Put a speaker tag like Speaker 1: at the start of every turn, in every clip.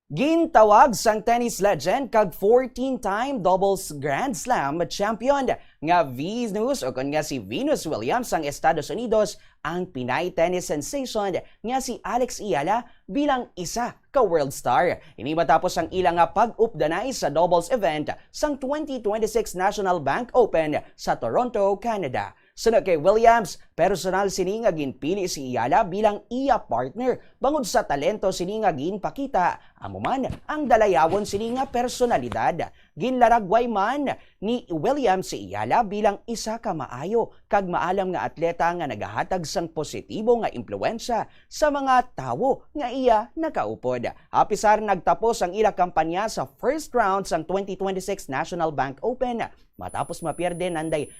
Speaker 1: Gintawag sang tennis legend kag 14-time doubles Grand Slam champion nga Venus o kon nga si Venus Williams sang Estados Unidos ang Pinay tennis sensation nga si Alex Iyala bilang isa ka world star. Ini matapos ang ilang nga pag-updanay sa doubles event sang 2026 National Bank Open sa Toronto, Canada. Sunod kay Williams, personal sini nga ginpili si Iyala bilang iya partner bangod sa talento sini nga ginpakita amuman ang dalayawon sini nga personalidad. Ginlaragway man ni Williams si Iyala bilang isa ka maayo kag maalam nga atleta nga nagahatag sang positibo nga impluwensya sa mga tawo nga iya nakaupod. Apisar nagtapos ang ila kampanya sa first round sang 2026 National Bank Open matapos mapierde nanday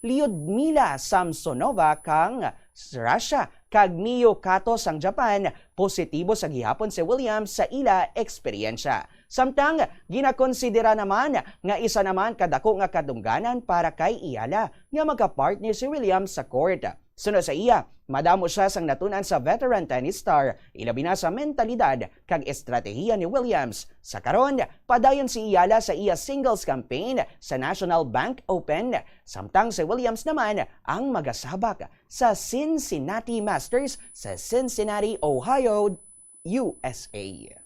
Speaker 1: Lyudmila Samsonova kang Russia kag Mio Kato sang Japan. Positibo sa gihapon si Williams sa ila eksperyensya. Samtang ginakonsidera naman nga isa naman kadako nga kadungganan para kay Iyala nga magka-partner si Williams sa court. Sunod sa iya, madamo siya sang natunan sa veteran tennis star, ilabi na sa mentalidad kag estratehiya ni Williams. Sa karon, padayon si Iyala sa iya singles campaign sa National Bank Open, samtang si Williams naman ang magasabak sa Cincinnati Masters sa Cincinnati, Ohio, USA.